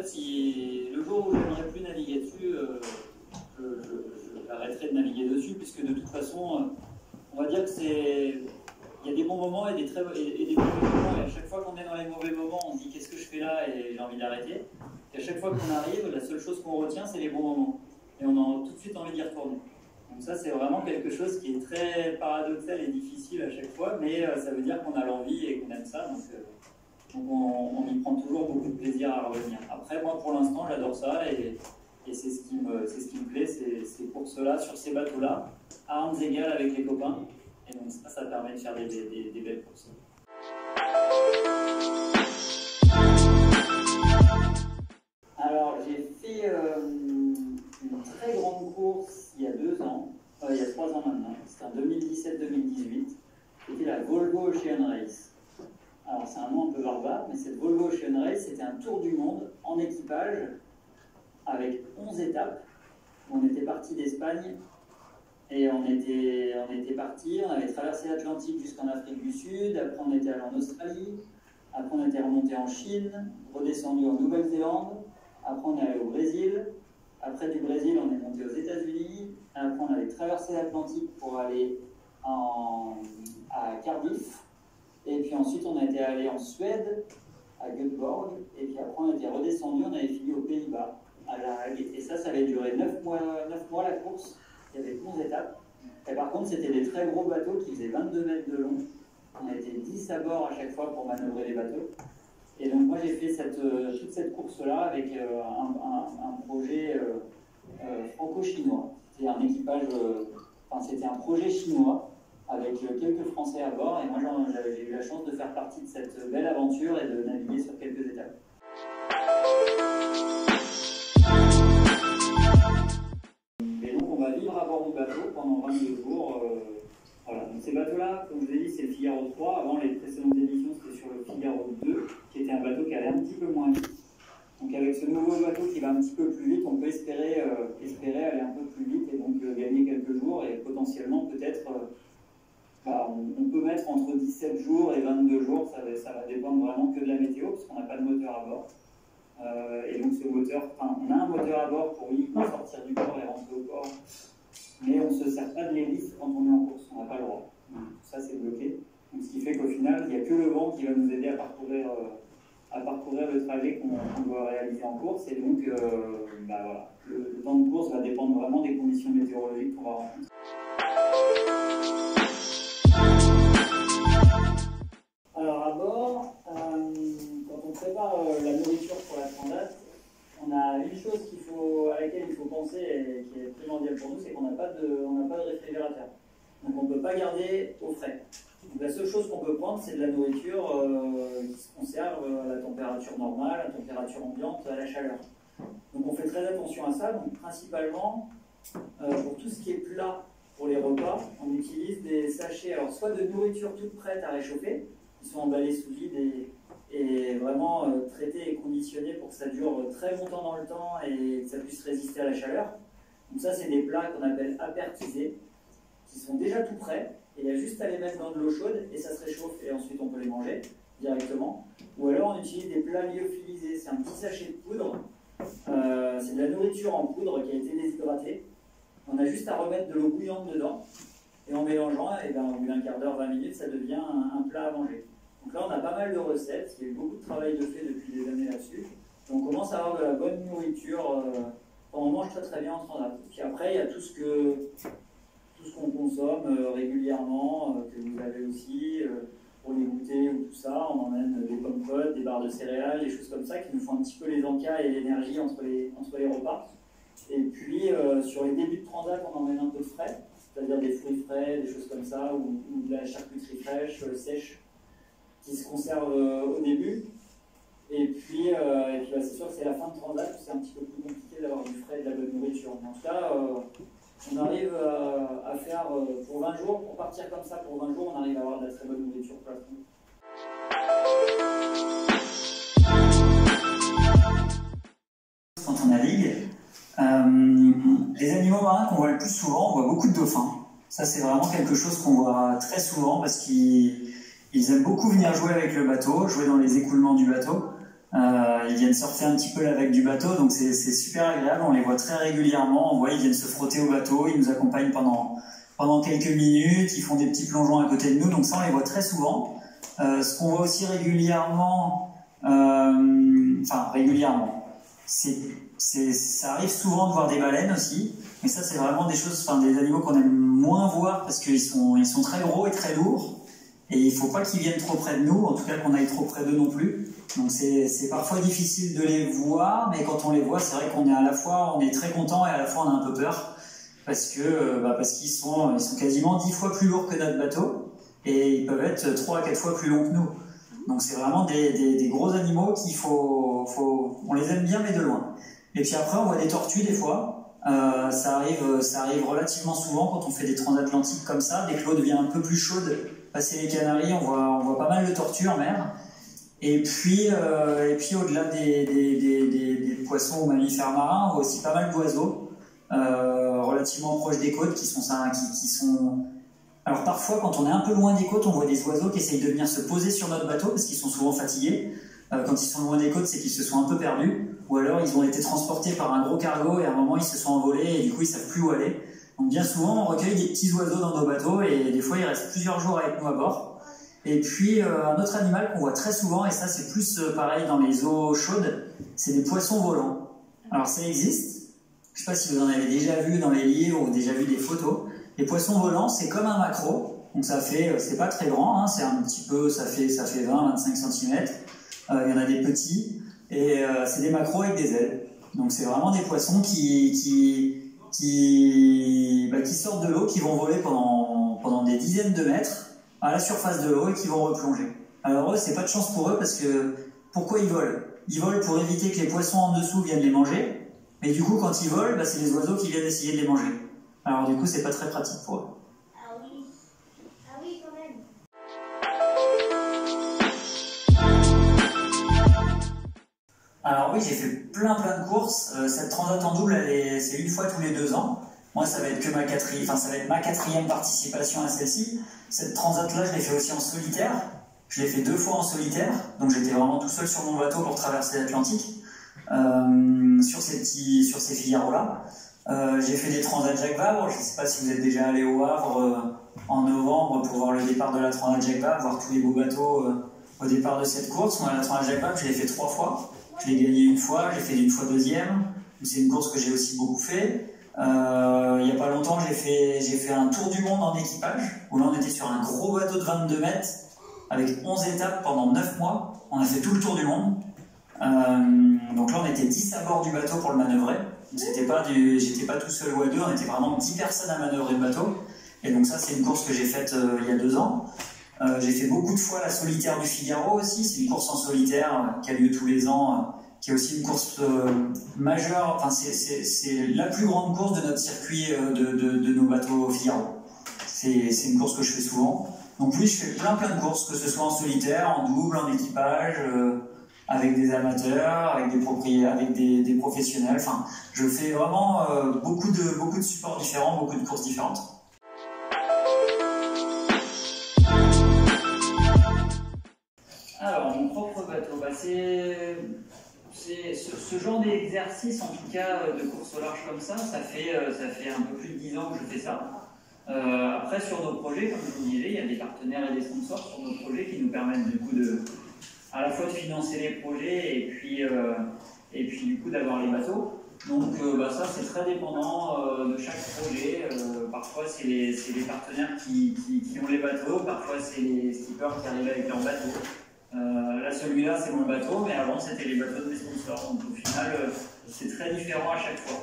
fait, si le jour où je n'aimerais plus naviguer dessus, j'arrêterai de naviguer dessus, puisque de toute façon, on va dire que c'est... Il y a des bons moments et des mauvais moments, et à chaque fois qu'on est dans les mauvais moments, on se dit qu'est-ce que je fais là et j'ai envie d'arrêter. Et à chaque fois qu'on arrive, la seule chose qu'on retient, c'est les bons moments. Et on a tout de suite envie d'y retourner. Donc ça, c'est vraiment quelque chose qui est très paradoxal et difficile à chaque fois, mais ça veut dire qu'on a l'envie et qu'on aime ça, donc on y prend toujours beaucoup de plaisir à revenir. Après, moi, pour l'instant, j'adore ça, et c'est ce qui me plaît, c'est pour cela, sur ces bateaux-là, à armes égales avec les copains, et donc ça permet de faire des belles courses. Alors, j'ai fait une très grande course il y a 2 ans, il y a 3 ans maintenant, c'était en 2017-2018, c'était la Volvo Ocean Race. Alors c'est un nom un peu barbare, mais cette Volvo Ocean Race, c'était un tour du monde en équipage avec 11 étapes. On était parti d'Espagne et on était parti, on avait traversé l'Atlantique jusqu'en Afrique du Sud, après on était allé en Australie, après on était remonté en Chine, redescendu en Nouvelle-Zélande, après on est allé au Brésil, après du Brésil on est monté aux États-Unis, après on avait traversé l'Atlantique pour aller à Cardiff, et puis ensuite on était allé en Suède, à Göteborg, et puis après on était redescendu, on avait fini aux Pays-Bas, à La Hague, et ça avait duré 9 mois la course, il y avait 11 étapes, et par contre c'était des très gros bateaux qui faisaient 22 mètres de long, on était 10 à bord à chaque fois pour manœuvrer les bateaux. Et donc moi j'ai fait toute cette course-là avec un projet franco-chinois. C'était un équipage, c'était un projet chinois avec quelques Français à bord. Et moi j'ai eu la chance de faire partie de cette belle aventure et de naviguer sur quelques étapes. Et donc on va vivre à bord du bateau pendant 22 jours. Voilà. Donc ces bateaux-là, comme je vous ai dit, c'est le Figaro 3. Avant, les précédentes éditions, c'était sur le Figaro 2, qui était un bateau qui allait un petit peu moins vite. Donc avec ce nouveau bateau qui va un petit peu plus vite, on peut espérer aller un peu plus vite et donc gagner quelques jours et potentiellement peut-être, on peut mettre entre 17 jours et 22 jours, ça va dépendre vraiment que de la météo, parce qu'on n'a pas de moteur à bord. Et donc ce moteur, on a un moteur à bord pour uniquement sortir du port et rentrer au port. Mais on ne se sert pas de l'hélice quand on est en course, on n'a pas le droit. Tout ça c'est bloqué. Donc, ce qui fait qu'au final, il n'y a que le vent qui va nous aider à parcourir le trajet qu'on doit réaliser en course. Et donc, voilà, le temps de course va dépendre vraiment des conditions météorologiques qu'on va rencontrer. Alors à bord, quand on prépare la nourriture pour la transat, on a une chose à laquelle il faut penser et qui est primordiale pour nous, c'est qu'on n'a pas de réfrigérateur. Donc on ne peut pas garder au frais. Donc la seule chose qu'on peut prendre, c'est de la nourriture qui se conserve à la température normale, à la température ambiante, à la chaleur. Donc on fait très attention à ça. Donc principalement, pour tout ce qui est plat pour les repas, on utilise des sachets, alors soit de nourriture toute prête à réchauffer, qui sont emballés sous vide et vraiment traité et conditionné pour que ça dure très longtemps dans le temps et que ça puisse résister à la chaleur. Donc ça, c'est des plats qu'on appelle apertisés, qui sont déjà tout prêts, et il y a juste à les mettre dans de l'eau chaude et ça se réchauffe et ensuite on peut les manger directement. Ou alors on utilise des plats lyophilisés, c'est un petit sachet de poudre, c'est de la nourriture en poudre qui a été déshydratée. On a juste à remettre de l'eau bouillante dedans, et en mélangeant, au bout d'un quart d'heure, 20 minutes, ça devient un plat à manger. Donc là, on a pas mal de recettes, il y a eu beaucoup de travail de fait depuis des années là-dessus. On commence à avoir de la bonne nourriture, on mange très très bien en standard. Puis après, il y a tout ce qu'on consomme régulièrement, que vous avez aussi, pour les goûter ou tout ça. On emmène des pommes-potes, des barres de céréales, des choses comme ça qui nous font un petit peu les encas et l'énergie entre les repas. Et puis, sur les débuts de transat, on emmène un peu de frais, c'est-à-dire des fruits frais, des choses comme ça, ou de la charcuterie fraîche, sèche, qui se conserve au début. Et puis c'est sûr que c'est la fin de transat, c'est un petit peu plus compliqué d'avoir du frais et de la bonne nourriture. Mais en tout cas, on arrive à faire pour 20 jours, pour partir comme ça pour 20 jours, on arrive à avoir de la très bonne nourriture pour la fin. Quand on navigue, les animaux marins qu'on voit le plus souvent, on voit beaucoup de dauphins. Ça, c'est vraiment quelque chose qu'on voit très souvent parce qu'ils aiment beaucoup venir jouer avec le bateau, jouer dans les écoulements du bateau. Ils viennent surfer un petit peu la vague du bateau, donc c'est super agréable. On les voit très régulièrement. On voit, ils viennent se frotter au bateau, ils nous accompagnent pendant quelques minutes, ils font des petits plongeons à côté de nous, donc ça on les voit très souvent. Ce qu'on voit aussi régulièrement, ça arrive souvent de voir des baleines aussi, mais ça c'est vraiment des choses, des animaux qu'on aime moins voir parce qu'ils sont très gros et très lourds, et il ne faut pas qu'ils viennent trop près de nous, en tout cas qu'on aille trop près d'eux non plus. Donc c'est parfois difficile de les voir, mais quand on les voit, c'est vrai qu'on est à la fois on est très content et à la fois on a un peu peur. Parce qu'ils sont quasiment 10 fois plus lourds que notre bateau et ils peuvent être 3 à 4 fois plus longs que nous. Donc c'est vraiment des gros animaux on les aime bien mais de loin. Et puis après on voit des tortues des fois. Ça arrive relativement souvent quand on fait des transatlantiques comme ça. Dès que l'eau devient un peu plus chaude, passer les Canaries, on voit pas mal de tortues en mer. Et puis au-delà des poissons ou mammifères marins, on voit aussi pas mal d'oiseaux. Relativement proches des côtes qui sont. Alors parfois quand on est un peu loin des côtes, on voit des oiseaux qui essayent de venir se poser sur notre bateau parce qu'ils sont souvent fatigués. Quand ils sont loin des côtes, c'est qu'ils se sont un peu perdus, ou alors ils ont été transportés par un gros cargo et à un moment ils se sont envolés et du coup ils savent plus où aller. Donc bien souvent on recueille des petits oiseaux dans nos bateaux et des fois ils restent plusieurs jours avec nous à bord. Et puis un autre animal qu'on voit très souvent, et ça c'est plus pareil dans les eaux chaudes, c'est des poissons volants. Alors ça existe. Je ne sais pas si vous en avez déjà vu dans les livres ou déjà vu des photos. Les poissons volants, c'est comme un maquereau. Donc c'est pas très grand, hein, c'est un petit peu, ça fait 20-25 cm. Il y en a des petits. Et c'est des maquereaux avec des ailes. Donc c'est vraiment des poissons qui sortent de l'eau, qui vont voler pendant des dizaines de mètres à la surface de l'eau et qui vont replonger. Alors eux, c'est pas de chance pour eux parce que pourquoi ils volent? Ils volent pour éviter que les poissons en dessous viennent les manger. Mais du coup, quand ils volent, c'est les oiseaux qui viennent essayer de les manger. Alors du coup, c'est pas très pratique pour eux. Ah oui. Ah oui, quand même. Alors oui, j'ai fait plein de courses. Cette transat en double, c'est une fois tous les 2 ans. Moi, ça va être ma quatrième participation à celle-ci. Cette transat-là, je l'ai fait aussi en solitaire. Je l'ai fait 2 fois en solitaire. Donc j'étais vraiment tout seul sur mon bateau pour traverser l'Atlantique. Sur ces Figaro-là. J'ai fait des transats Jacques Vabre. Je ne sais pas si vous êtes déjà allé au Havre en novembre pour voir le départ de la transat Jacques Vabre, voir tous les beaux bateaux au départ de cette course. Moi, la transat Jacques Vabre, je l'ai fait 3 fois. Je l'ai gagné une fois, j'ai fait une fois deuxième. C'est une course que j'ai aussi beaucoup fait. Il n'y a pas longtemps, j'ai fait un tour du monde en équipage, où là on était sur un gros bateau de 22 mètres avec 11 étapes pendant 9 mois. On a fait tout le tour du monde. Donc là on était 10 à bord du bateau pour le manœuvrer. J'étais pas tout seul ou à deux, on était vraiment 10 personnes à manœuvrer le bateau. Et donc ça c'est une course que j'ai faite il y a 2 ans. J'ai fait beaucoup de fois la solitaire du Figaro aussi, c'est une course en solitaire qui a lieu tous les ans, qui est aussi une course majeure, enfin c'est la plus grande course de notre circuit de nos bateaux Figaro. C'est une course que je fais souvent. Donc oui, je fais plein de courses, que ce soit en solitaire, en double, en équipage, avec des amateurs, avec des professionnels. Enfin, je fais vraiment beaucoup de supports différents, beaucoup de courses différentes. Alors, mon propre bateau, c'est ce genre d'exercice, en tout cas de course au large comme ça fait un peu plus de 10 ans que je fais ça. Après, sur nos projets, comme je vous disais, il y a des partenaires et des sponsors sur nos projets qui nous permettent du coup à la fois de financer les projets et puis du coup d'avoir les bateaux. Donc ça c'est très dépendant de chaque projet. Parfois c'est les partenaires qui ont les bateaux, parfois c'est les skippers qui arrivent avec leurs bateaux. Là celui-là c'est mon bateau, mais avant c'était les bateaux de mes sponsors. Donc au final c'est très différent à chaque fois.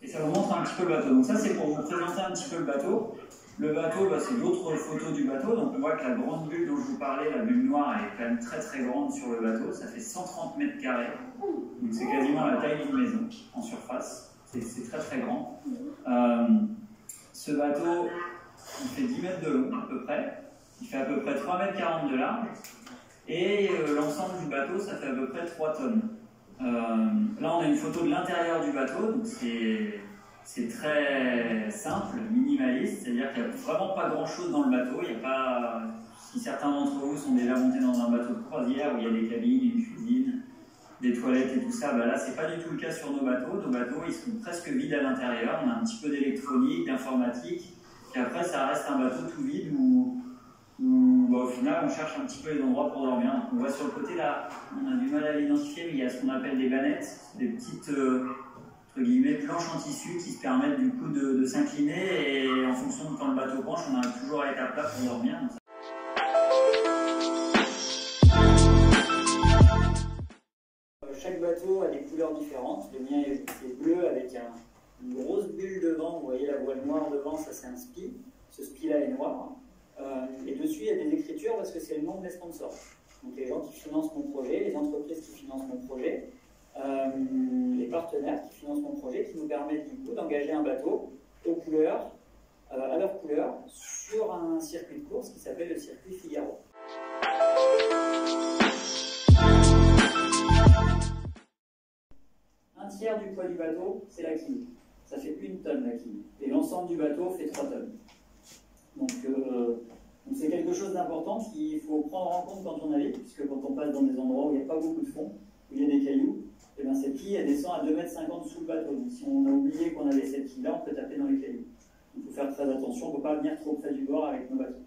Et ça vous montre un petit peu le bateau. Donc ça c'est pour vous présenter un petit peu le bateau. Le bateau, c'est d'autres photos du bateau. Donc on voit que la grande bulle dont je vous parlais, la bulle noire, elle est quand même très grande sur le bateau. Ça fait 130 mètres carrés. Donc c'est quasiment la taille d'une maison en surface. C'est très grand. Ce bateau, il fait 10 mètres de long à peu près. Il fait à peu près 3 mètres 40 de large. Et l'ensemble du bateau, ça fait à peu près 3 tonnes. Là, on a une photo de l'intérieur du bateau. Donc c'est très simple, minimaliste, c'est-à-dire qu'il n'y a vraiment pas grand-chose dans le bateau. Il y a pas, si certains d'entre vous sont déjà montés dans un bateau de croisière où il y a des cabines, une cuisine, des toilettes et tout ça, bah là c'est pas du tout le cas sur nos bateaux. Nos bateaux ils sont presque vides à l'intérieur, on a un petit peu d'électronique, d'informatique, et après ça reste un bateau tout vide où bah, au final on cherche un petit peu les endroits pour dormir. Donc, on voit sur le côté là, on a du mal à l'identifier, mais il y a ce qu'on appelle des bannettes, des petites entre guillemets planches en tissu qui se permettent du coup de s'incliner, et en fonction de quand le bateau penche, on arrive toujours à être à plat pour dormir. Donc, chaque bateau a des couleurs différentes. Le mien est bleu avec une grosse bulle devant. Vous voyez la voile noire devant, ça c'est un SPI. Ce SPI-là est noir. Et dessus, il y a des écritures parce que c'est le nom de mes sponsors. Donc les gens qui financent mon projet, les entreprises qui financent mon projet, les partenaires qui financent mon projet, qui nous permettent du coup d'engager un bateau aux couleurs, à leur couleur, sur un circuit de course qui s'appelle le circuit Figaro. Un tiers du poids du bateau, c'est la quille. Ça fait 1 tonne la quille. Et l'ensemble du bateau fait 3 tonnes. Donc c'est quelque chose d'important qu'il faut prendre en compte quand on navigue, puisque quand on passe dans des endroits où il n'y a pas beaucoup de fond, où il y a des cailloux, et bien cette quille elle descend à 2,50 m sous le bateau. Donc si on a oublié qu'on avait cette quille-là, on peut taper dans les cailloux. Il faut faire très attention, on ne peut pas venir trop près du bord avec nos bateaux.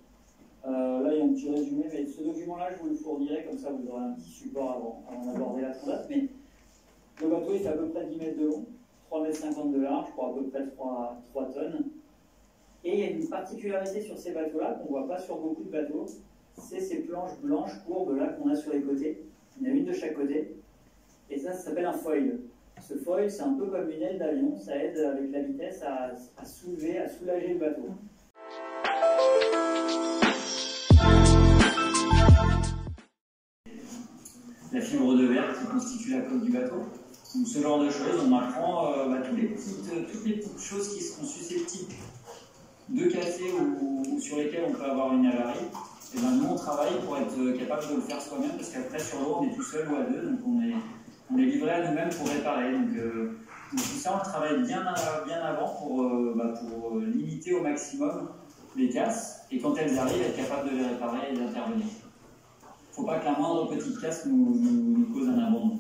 Là il y a un petit résumé, mais ce document-là je vous le fournirai, comme ça vous aurez un petit support avant d'aborder la transat. Mais le bateau il fait à peu près 10 mètres de long, 3,50 m de large pour à peu près 3 tonnes. Et il y a une particularité sur ces bateaux-là qu'on ne voit pas sur beaucoup de bateaux, c'est ces planches blanches courbes là qu'on a sur les côtés. Il y en a une de chaque côté. Et ça s'appelle un foil. Ce foil, c'est un peu comme une aile d'avion, ça aide avec la vitesse à soulever, à soulager le bateau. La fibre de verre qui constitue la coque du bateau. Donc ce genre de choses, on apprend toutes les petites choses qui seront susceptibles de casser ou sur lesquelles on peut avoir une avarie. Et ben nous on travaille pour être capable de le faire soi-même, parce qu'après sur l'eau on est tout seul ou à deux, donc on est livré à nous-mêmes pour réparer. Donc tout ça on le travaille bien avant pour limiter au maximum les casses, et quand elles arrivent être capable de les réparer et d'intervenir. Il ne faut pas que la moindre petite casse nous cause un abandon.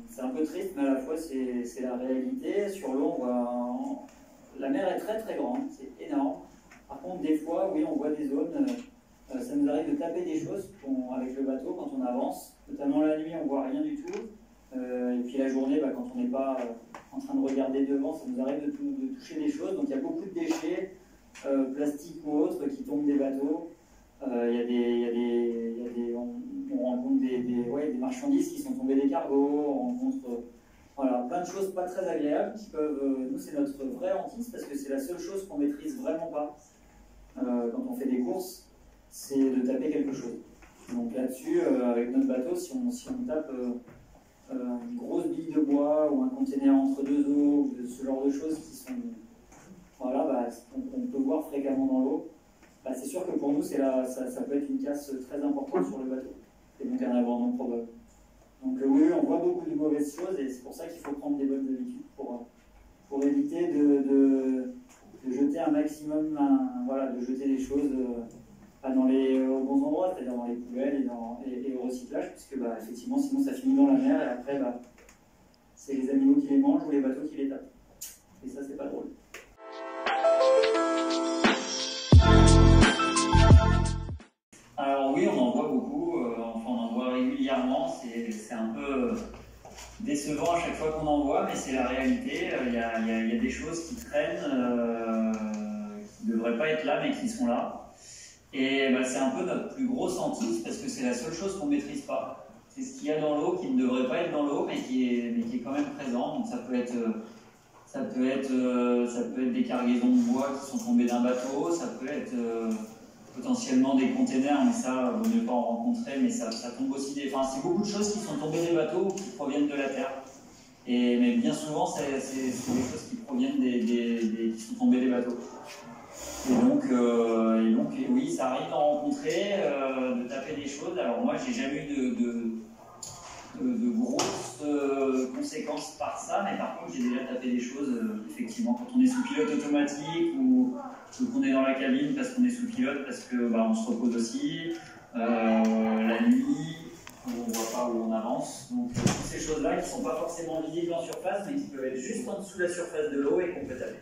C'est un peu triste, mais à la fois c'est la réalité. Sur l'eau, la mer est très très grande, c'est énorme. Par contre, des fois, oui, on voit des zones, ça nous arrive de taper des choses avec le bateau quand on avance. Notamment la nuit, on ne voit rien du tout. Et puis la journée, quand on n'est pas en train de regarder devant, ça nous arrive de toucher des choses. Donc il y a beaucoup de déchets, plastiques ou autres, qui tombent des bateaux. On rencontre des marchandises qui sont tombées des cargos, on rencontre plein de choses pas très agréables qui peuvent... Nous, c'est notre vraie hantise parce que c'est la seule chose qu'on maîtrise vraiment pas quand on fait des courses, c'est de taper quelque chose. Donc là-dessus, avec notre bateau, si on tape une grosse bille de bois ou un conteneur entre deux eaux, ou ce genre de choses qui sont... on peut voir fréquemment dans l'eau. C'est sûr que pour nous, ça peut être une casse très importante sur le bateau. Et donc un abandon probable. Donc oui, on voit beaucoup de mauvaises choses, et c'est pour ça qu'il faut prendre des bonnes habitudes pour éviter de jeter un maximum, de jeter des choses aux bons endroits, c'est-à-dire dans les poubelles et au recyclage, puisque effectivement sinon ça finit dans la mer, et après c'est les animaux qui les mangent ou les bateaux qui les tapent. Et ça, c'est pas drôle. Alors oui, on en voit beaucoup, on en voit régulièrement, c'est un peu décevant à chaque fois qu'on en voit, mais c'est la réalité. Il y a des choses qui traînent, qui ne devraient pas être là, mais qui sont là. Et c'est un peu notre plus grosse hantise, parce que c'est la seule chose qu'on ne maîtrise pas. C'est ce qu'il y a dans l'eau qui ne devrait pas être dans l'eau, mais qui est quand même présent. Donc ça peut être des cargaisons de bois qui sont tombées d'un bateau, ça peut être potentiellement des containers, mais ça, vous ne pouvez pas en rencontrer, mais ça tombe aussi c'est beaucoup de choses qui sont tombées des bateaux ou qui proviennent de la terre. Mais bien souvent, c'est des choses qui proviennent qui sont tombées des bateaux. Et donc, oui, ça arrive d'en rencontrer, de taper des choses. Alors moi, j'ai jamais eu de grosses conséquences par ça, mais par contre j'ai déjà tapé des choses, effectivement, quand on est sous pilote automatique ou qu'on est dans la cabine parce qu'on est sous pilote, parce que on se repose aussi, la nuit, on ne voit pas où on avance. Donc toutes ces choses-là qui ne sont pas forcément visibles en surface, mais qui peuvent être juste en dessous de la surface de l'eau et qu'on peut taper.